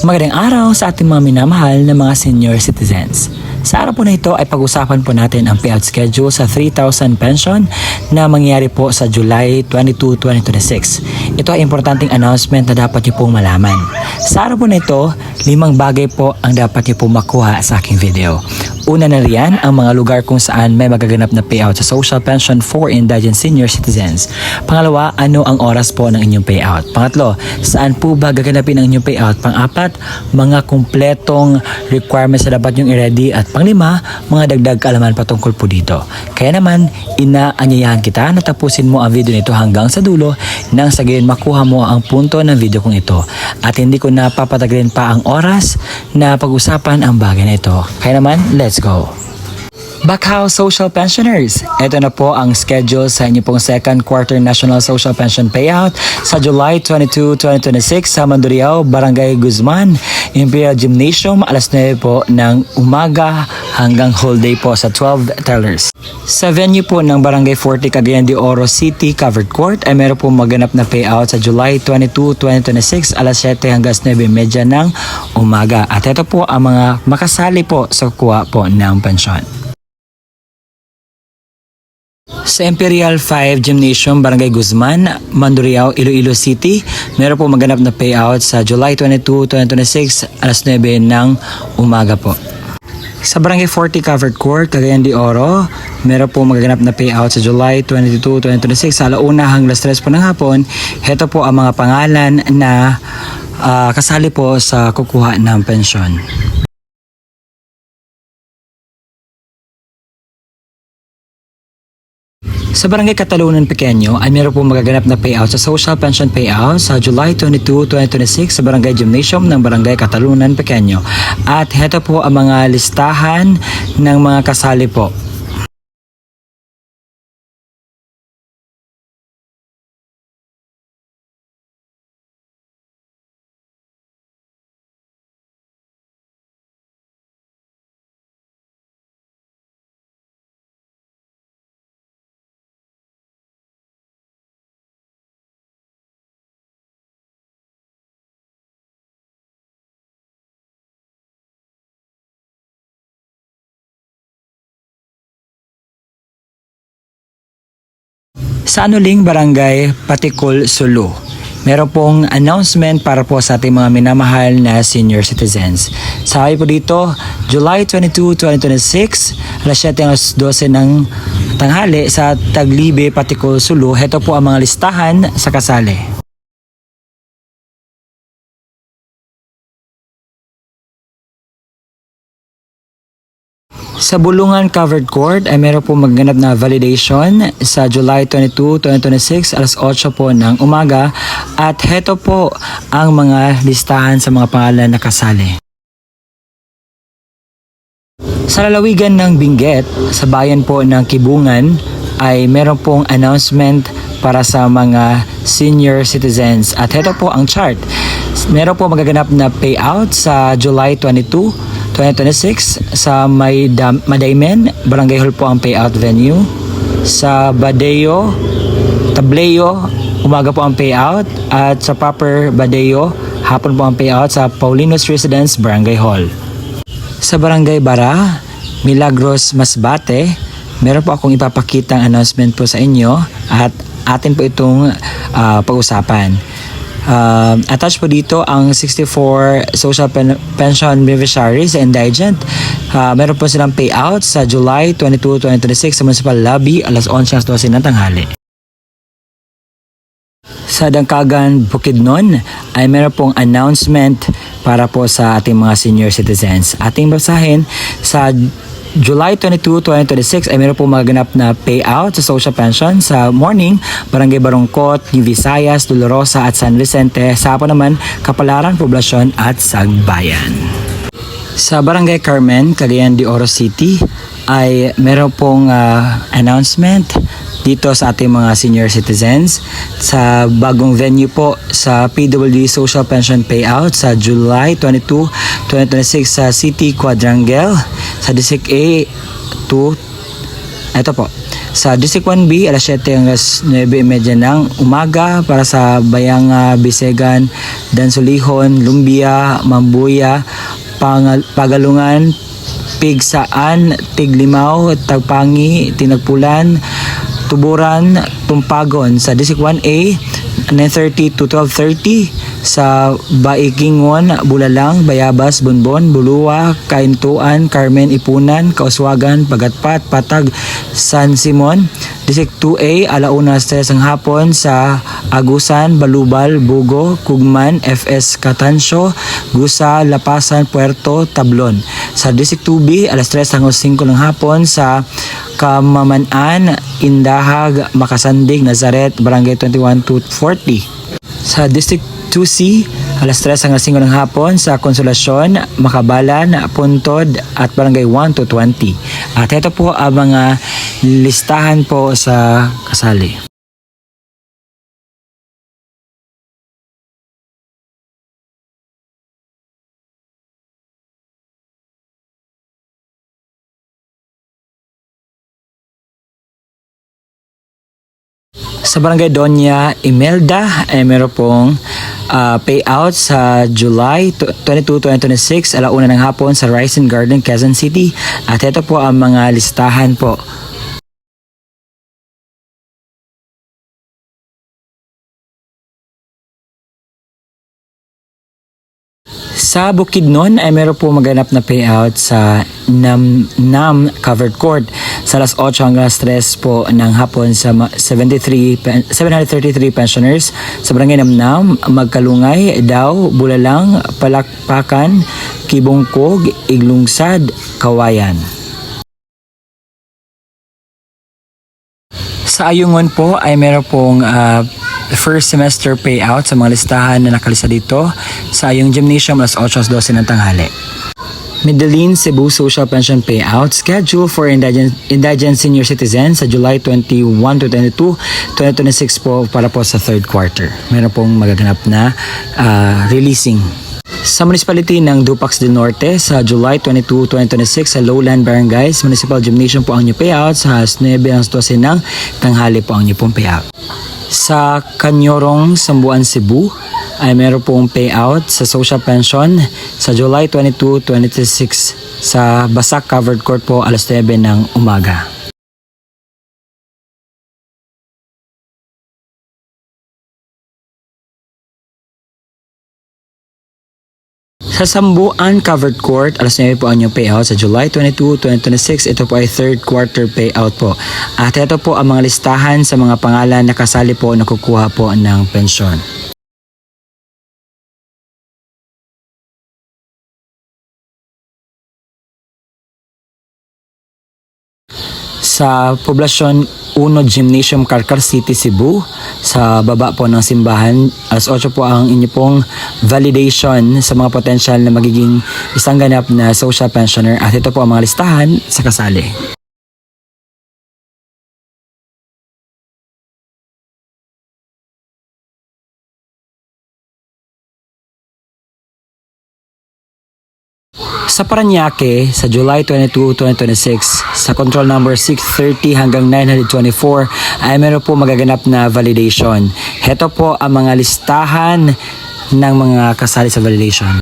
Magandang araw sa ating mga minamahal na mga senior citizens. Sa araw po na ito ay pag-usapan po natin ang payout schedule sa 3,000 pension na mangyayari po sa July 22, 2026. Ito ay importanteng announcement na dapat niyo pong malaman. Sa araw po na ito, 5 bagay po ang dapat niyo pong makuha sa aking video. Una na riyan ang mga lugar kung saan may magaganap na payout sa social pension for indigent senior citizens. Pangalawa, ano ang oras po ng inyong payout? Pangatlo, saan po ba gaganapin ang inyong payout? Pang-apat, mga kumpletong requirements na dapat nyong i-ready. At panglima, mga dagdag kaalaman patungkol po dito. Kaya naman, inaanyayahan kita na tapusin mo ang video nito hanggang sa dulo nang sa gayon makuha mo ang punto ng video kong ito. At hindi ko na papatagalin pa ang oras na pag-usapan ang bagay na ito. Kaya naman, let's go! Bacau Social Pensioners, ito na po ang schedule sa inyo pong second quarter National Social Pension Payout sa July 22, 2026 sa Mandurriao, Barangay Guzman, Imperial Gymnasium, alas 9 po ng umaga hanggang whole day po sa 12 tellers. Sa venue po ng Barangay 40 Cagayan de Oro City Covered Court ay meron po maganap na payout sa July 22, 2026 alas 7 hanggang 9:30 ng umaga. At ito po ang mga makasali po sa kuha po ng pensyon. Sa Imperial 5 Gymnasium, Barangay Guzman, Mandurriao, Iloilo City, meron po maganap na payout sa July 22, 2026, alas 9 ng umaga po. Sa Barangay 40 Covered Court, Cagayan de Oro, meron po magaganap na payout sa July 22, 2026, sa alauna hanggang alas 3 po ng hapon. Ito po ang mga pangalan na kasali po sa kukuha ng pensyon. Sa Barangay Katalunan Pequeño ay meron po magaganap na payout sa social pension payout sa July 22, 2026 sa Barangay Gymnasium ng Barangay Katalunan Pequeño. At heto po ang mga listahan ng mga kasali po. Sa Anuling Barangay Patikul, Sulu, meron pong announcement para po sa ating mga minamahal na senior citizens. Sabi po dito, July 22, 2026, alas 7 hanggang 12 ng tanghali sa Taglibe, Patikul, Sulu. Ito po ang mga listahan sa kasali. Sa Bulungan Covered Court ay meron po magganap na validation sa July 22, 2026 alas 8 po ng umaga at heto po ang mga listahan sa mga pangalan na kasali. Sa lalawigan ng Benguet, sa bayan po ng Kibungan ay meron pong announcement para sa mga senior citizens at heto po ang chart. Meron po magaganap na payout sa July 22, 2026 sa Madaymen, Barangay Hall po ang payout venue. Sa Badeo, Tableo, umaga po ang payout. At sa Proper Badeo, hapon po ang payout sa Paulinos Residence, Barangay Hall. Sa Barangay Bara, Milagros, Masbate, meron po akong ipapakitang announcement po sa inyo at atin po itong pag-usapan. Attached po dito ang 64 social pension beneficiaries and indigent. Meron po silang payout sa July 22, 2026 sa Municipal Lobby alas 11 hanggang 12 ng tanghali. Sa Dangkagan, Bukidnon ay meron pong announcement para po sa ating mga senior citizens. Ating basahin sa July 22, 2026 ay meron po magaganap na payout sa social pension sa morning, Barangay Barongkot, New Visayas, Dolorosa at San Vicente. Sa hapon naman, Kapalaran, Poblasyon at Sagbayan. Sa Barangay Carmen, Cagayan de Oro City ay meron pong announcement dito sa ating mga senior citizens sa bagong venue po sa PWD Social Pension Payout sa July 22, 2026 sa City Quadrangle sa District A2. Ito po. Sa District 1B, alas 7 hanggang 9:30 ng umaga para sa Bayanga, Bisegan, Dansulihon, Lumbia, Mambuya, Pagalungan, Pigsaan, Tiglimaw, Tagpangi, Tinagpulan, Tuburan, Tumpagon. Sa District 1A, 9:30 to 12:30. Sa Baikingon, Bulalang, Bayabas, Bonbon, Bulua, Kaintuan, Carmen, Ipunan, Kauswagan, Pagatpat, Patag, San Simon. District 2A, alauna 3 ng hapon sa Agusan, Balubal, Bugo, Kugman, FS Catancio, Gusa, Lapasan, Puerto, Tablon. Sa District 2B, alas 3 hanggang 5 ng hapon sa Kamamanaan, Indahag, Makasandig, Nazaret, Barangay 21 to 40. Sa District 2C, alas 3 hanggang 5 ng hapon sa Konsolasyon, Makabalan, Puntod at Barangay 1 to 20. At ito po ang mga listahan po sa kasali. Sa Barangay Doña Imelda ay meron pong payout sa July 22, 2026, alauna ng hapon sa Rising Garden, Quezon City. At ito po ang mga listahan po. Sa Bukidnon ay meron po maganap na payout sa Nam Covered Court sa alas 8 hanggang alas 3 po ng hapon sa 733 pensioners sa Barangay Namnam, Magkalungay, Daw, Bulalang, Palakpakan, Kibungkog, Iglungsad, Kawayan. Sa Ayungon po ay meron pong first semester payout sa mga listahan na nakalista dito sa Ayung Gymnasium alas 8:12 ng tanghali. Medellin, Cebu Social Pension Payout schedule for indigent senior citizens sa July 21 to 22, 2026 po para po sa third quarter. Meron pong magaganap na releasing. Sa municipality ng Dupax del Norte sa July 22, 2026 sa Lowland Barangays Municipal Gymnasium po ang new payout sa 9 hanggang 12 ng tanghali po ang new pong payout. Sa Kanyorong, Sambuan, Cebu ay meron pong payout sa social pension sa July 22, 2026 sa Basak Covered Court po alas 9 ng umaga. Sa Sambuan Covered Court, alas 9 po ang inyong payout sa July 22, 2026. Ito po ay third quarter payout po. At ito po ang mga listahan sa mga pangalan na kasali po na kukuha po ng pensyon. Sa Poblasyon 1 Gymnasium, Carcar City, Cebu, sa baba po ng simbahan, alas 8 po ang inyo pong validation sa mga potential na magiging isang ganap na social pensioner. At ito po ang mga listahan sa kasali. Sa Parañaque, sa July 22, 2026, sa control number 630 hanggang 924 ay meron po magaganap na validation. Heto po ang mga listahan ng mga kasali sa validation.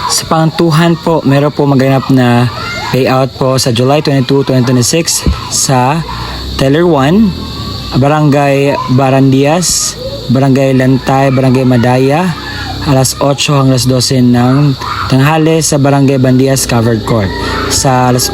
Sa Pantuhan po, meron po maganap na payout po sa July 22, 2026 sa Teller 1, Barangay Barandias, Barangay Lantay, Barangay Madaya, alas 8 hanggang alas 12 ng tanghali sa Barangay Bandias Covered Court. Sa alas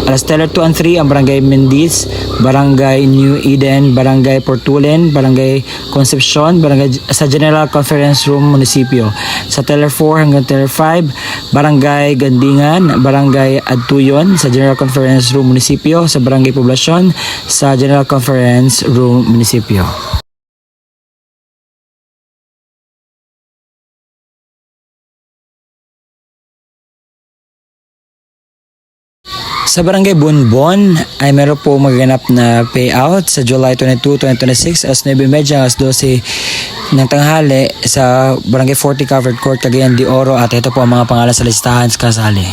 Alas Teller 2 and 3 ang Barangay Mendiz, Barangay New Eden, Barangay Portulen, Barangay Concepcion, Barangay sa General Conference Room Munisipyo. Sa Teller 4 hanggang Teller 5, Barangay Gandingan, Barangay Adtuyon sa General Conference Room Munisipyo, sa Barangay Poblasyon sa General Conference Room Munisipyo. Sa Barangay Bonbon ay meron po magaganap na payout sa July 22, 2026 as 9:30 as 12 ng tanghali sa Barangay 40 Covered Court, Cagayan de Oro, at ito po ang mga pangalan sa listahan sa kasali.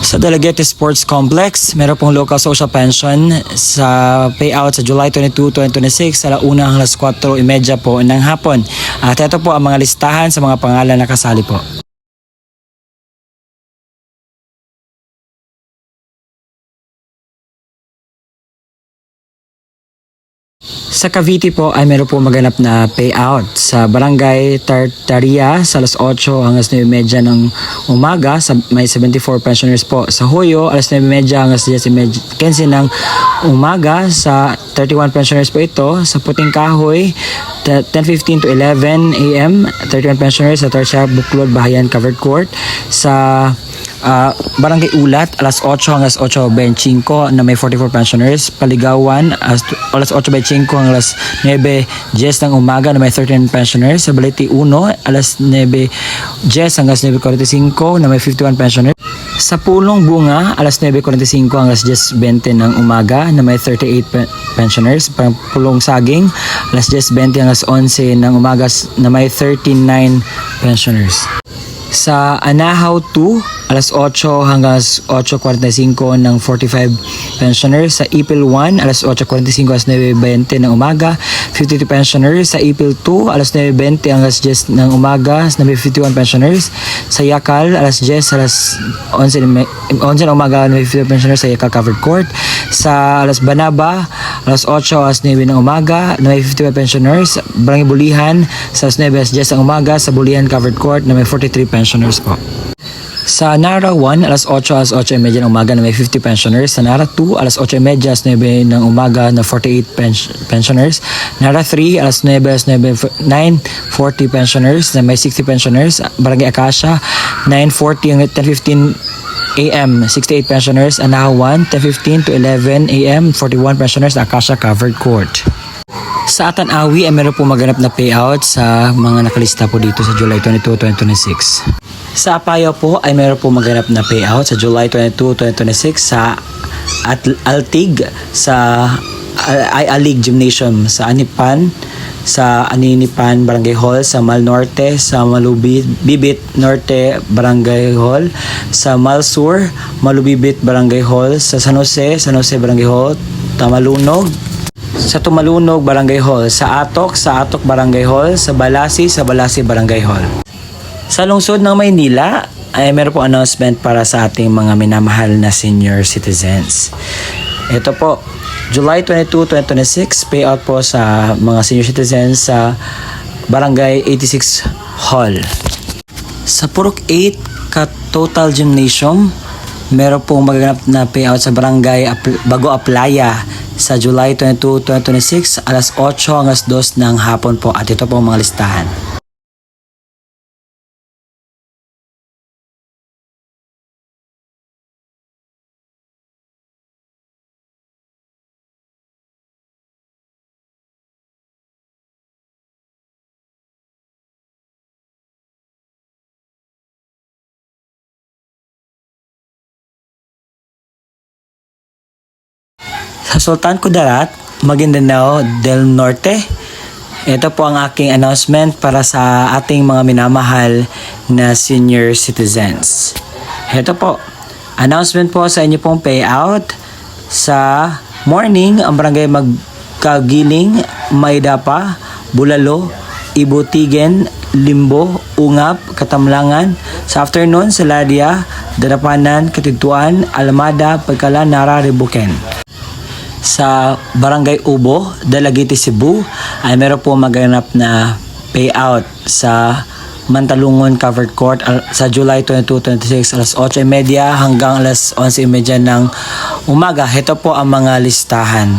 Sa Dalaguete Sports Complex, meron pong local social pension sa payout sa July 22, 2026 sa alauna hanggang alas 4:30 po ng hapon. At ito po ang mga listahan sa mga pangalan na kasali po. Sa Cavite po ay meron po maganap na payout sa Barangay Tartaria sa alas 8 hanggang 9:30 ng umaga, sa may 74 pensioners po. Sa Hoyo, alas 9:30 hanggang 10:15 ng umaga sa 31 pensioners po ito. Sa Puting Kahoy, 10:15 to 11 a.m. 31 pensioners sa Tarsia Buklod, Bahayan Covered Court. Sa Barangay Ulat, alas 8 hanggang 8:25 na may 44 pensioners. Paligawan, alas 8:25 hanggang alas 9:10 ng umaga na may 13 pensioners. Sa Balete 1, alas 9:10 hanggang 9:45 na may 51 pensioners. Sa Pulong Bunga, alas 9:45 hanggang alas 10:20 ng umaga na may 38 pensioners. Pulong Saging, alas 10:20 hanggang alas 11 ng umaga na may 39 pensioners. Sa Anahaw 2, alas 8 hanggang 8:45 ng 45 pensioners. Sa Ipil 1, alas 8:45 alas 9:20 ng umaga, 52 pensioners. Sa Ipil 2, alas 9:20 hanggang alas 10 ng umaga, na may 51 pensioners. Sa Yakal, alas 10 alas 11 ng umaga, na may 52 pensioners sa Yakal Covered Court. Sa Alas Banaba, alas 8 alas 9 ng umaga, na may 55 pensioners. Barangay Bulihan, sa alas 9 alas 10 ng umaga, sa Bulihan Covered Court, na may 43 pensioners po. Sa Nara 1, alas 8 alas 8:30 ng umaga na may 50 pensioners. Sa Nara 2, alas 8:30 alas 9 ng umaga na 48 pensioners. Nara 3, alas 9 alas 9:40 pensioners na may 60 pensioners. Barangay Acacia, 9:40 hanggang 10:15 a.m. 68 pensioners. Anahaw 1, 10:15 to 11 a.m. 41 pensioners. Acacia Covered Court. Sa Atanawi ay meron po maganap na payout sa mga nakalista po dito sa July 22, 2026. Sa Apayao po ay meron po maganap na payout sa July 22, 2026 sa Altig, sa Alig Gymnasium, sa Anipan, sa Aninipan Barangay Hall, sa Mal Norte, sa Malubibit Norte Barangay Hall, sa Malsur, Malubibit Barangay Hall, sa San Jose Barangay Hall, Tamalunog, sa Tumalunog Barangay Hall, sa Atok Barangay Hall, sa Balasi Barangay Hall. Sa lungsod ng Maynila ay meron po announcement para sa ating mga minamahal na senior citizens. Ito po, July 22, 2026, payout po sa mga senior citizens sa Barangay 86 Hall. Sa Purok 8 Total Gymnasium, meron pong magaganap na payout sa Barangay Bago Aplaya sa July 22, 2026, alas 8 hanggang 2 ng hapon po, at ito po ang mga listahan. Sa Sultan Kudarat, Maguindanao del Norte, ito po ang aking announcement para sa ating mga minamahal na senior citizens. Ito po, announcement po sa inyo pong payout sa morning, ang Barangay Magkagiling, Maydapa, Bulalo, Ibutigen, Limbo, Ungap, Katamlangan. Sa afternoon, sa Ladia, Darapanan, Katituan, Alamada, Pagkala, Nara, Ribuken. Sa Barangay Ubo, Dalagiti, Cebu ay meron po maganap na payout sa Mantalungon Covered Court sa July 22, 26 alas 8:30 hanggang alas 11:30 ng umaga. Ito po ang mga listahan.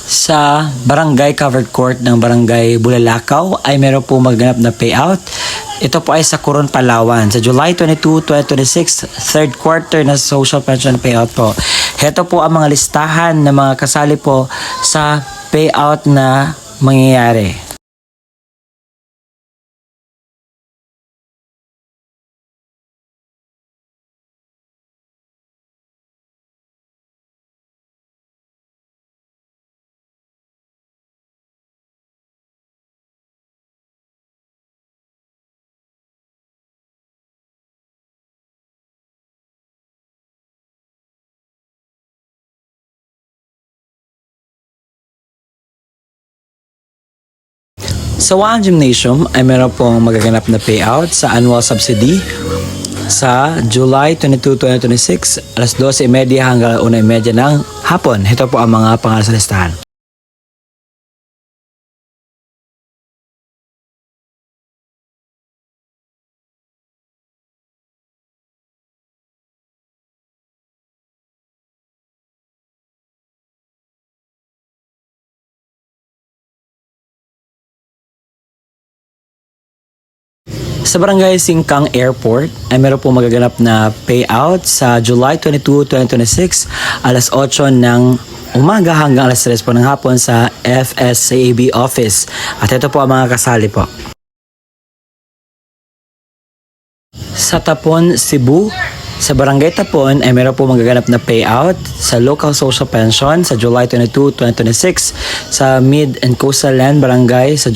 Sa Barangay Covered Court ng Barangay Bulalakaw ay meron po maganap na payout. Ito po ay sa Coron, Palawan. Sa July 22, 2026, third quarter na social pension payout po. Ito po ang mga listahan ng mga kasali po sa payout na mangyayari. Sa Waan Gymnasium ay meron pong magaganap na payout sa annual subsidy sa July 22, 2026 alas 12:30 hanggang 1:30 ng hapon. Ito po ang mga pangalan sa listahan. Sa Barangay Singkang Airport ay meron po magaganap na payout sa July 22, 2026 alas 8 ng umaga hanggang alas 3 po ng hapon sa FSCAB office. At ito po ang mga kasali po. Sa Tapon, Cebu, sa Barangay Tapon ay meron po magaganap na payout sa local social pension sa July 22, 2026 sa Mid and Coastal Land Barangay sa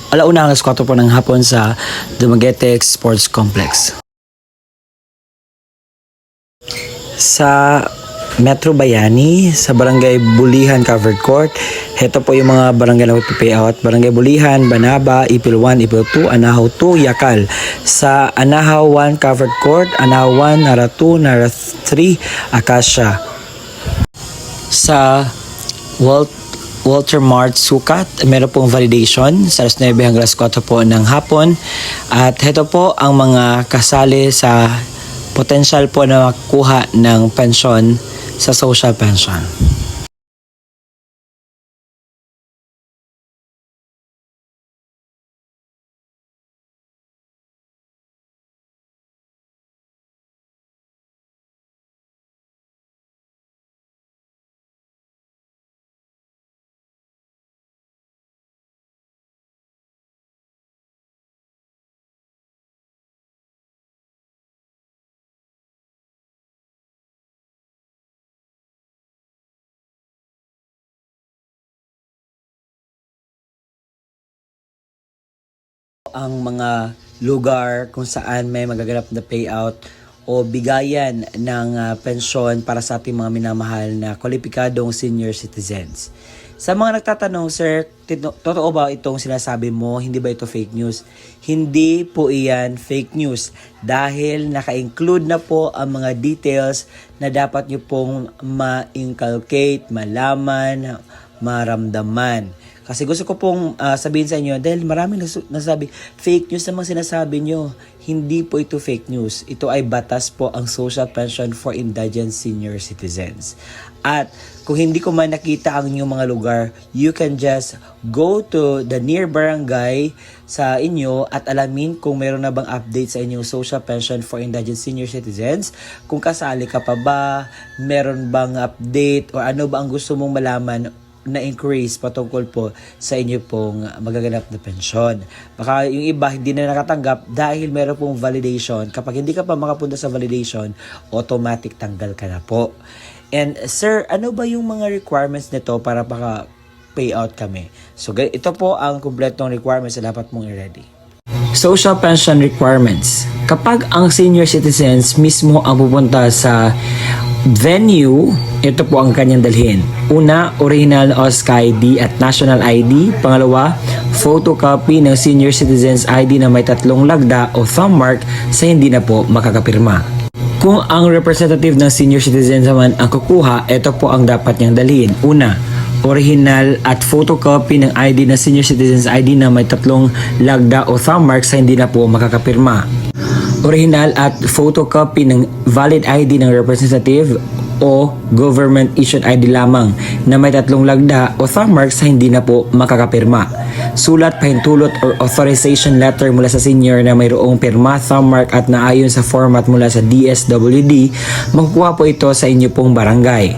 alauna alas 4 po ng hapon sa Dumaguete Sports Complex. Sa Metro Bayani, sa Barangay Bulihan Covered Court, ito po yung mga barangay na payout. Barangay Bulihan, Banaba, Ipil 1, Ipil 2, Anahaw 2, Yakal. Sa Anahaw 1 Covered Court, Anahaw 1, Nara 2, Nara 3, Acacia. Sa Walter Mart Sukat, meron pong validation sa alas 9 hanggang alas 4 po ng hapon. At ito po ang mga kasali sa potential po na makuha ng pensyon sa social pension. Ang mga lugar kung saan may magaganap na payout o bigayan ng pensyon para sa ating mga minamahal na kwalipikadong senior citizens. Sa mga nagtatanong, sir, totoo ba itong sinasabi mo? Hindi ba ito fake news? Hindi po iyan fake news dahil naka-include na po ang mga details na dapat nyo pong ma-inculcate, malaman, maramdaman. Kasi gusto ko pong sabihin sa inyo, dahil maraming nasabi, fake news naman sinasabi nyo. Hindi po ito fake news. Ito ay batas po ang Social Pension for Indigent Senior Citizens. At kung hindi ko man nakita ang inyong mga lugar, you can just go to the near barangay sa inyo at alamin kung meron na bang update sa inyong Social Pension for Indigent Senior Citizens. Kung kasali ka pa ba, meron bang update o ano ba ang gusto mong malaman na increase patungkol po sa inyo pong magaganap na pensyon. Baka yung iba hindi na nakatanggap dahil meron pong validation. Kapag hindi ka pa makapunta sa validation, automatic tanggal ka na po. And sir, ano ba yung mga requirements nito para baka payout kami? So ito po ang kumpletong requirements na dapat mong i-ready. Social pension requirements. Kapag ang senior citizens mismo ang pupunta sa venue, ito po ang kanyang dalhin. Una, original OSCA ID at national ID. Pangalawa, photocopy ng senior citizens ID na may 3 lagda o thumb mark sa hindi na po makakapirma. Kung ang representative ng senior citizens naman ang kukuha, ito po ang dapat niyang dalhin. Una, original at photocopy ng ID ng senior citizens ID na may 3 lagda o thumb mark sa hindi na po makakapirma. Original at photocopy ng valid ID ng representative o government issued ID lamang na may 3 lagda o thumb mark sa hindi na po makakapirma. Sulat, pahintulot or authorization letter mula sa senior na mayroong pirma, thumb mark at naayon sa format mula sa DSWD, makukuha po ito sa inyo pong barangay.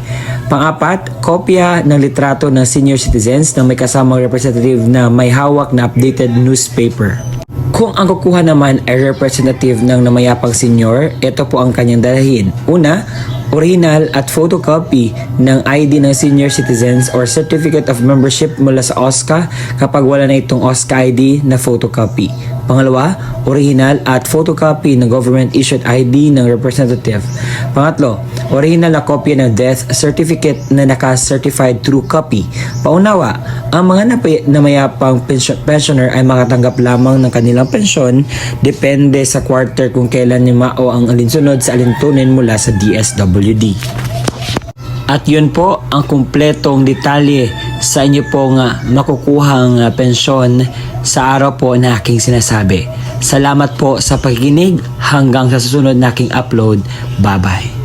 Pang-apat, kopya ng litrato ng senior citizens na may kasamang representative na may hawak na updated newspaper. Kung ang kukuha naman ay representative ng namayapang senior, ito po ang kanyang dalhin. Una, original at photocopy ng ID ng senior citizens or certificate of membership mula sa OSCA kapag wala na itong OSCA ID na photocopy. Pangalawa, original at photocopy ng government issued ID ng representative. Pangatlo, original na kopya ng death certificate na naka-certified true copy. Paunawa, ang mga namayapang pensioner ay makatanggap lamang ng kanilang pensyon depende sa quarter kung kailan nimao ang alinsunod sa alintunin mula sa DSWD. At yun po ang kumpletong detalye sa inyo pong makukuhang pensyon sa araw po na aking sinasabi. Salamat po sa pakikinig. Hanggang sa susunod na aking upload. Bye-bye.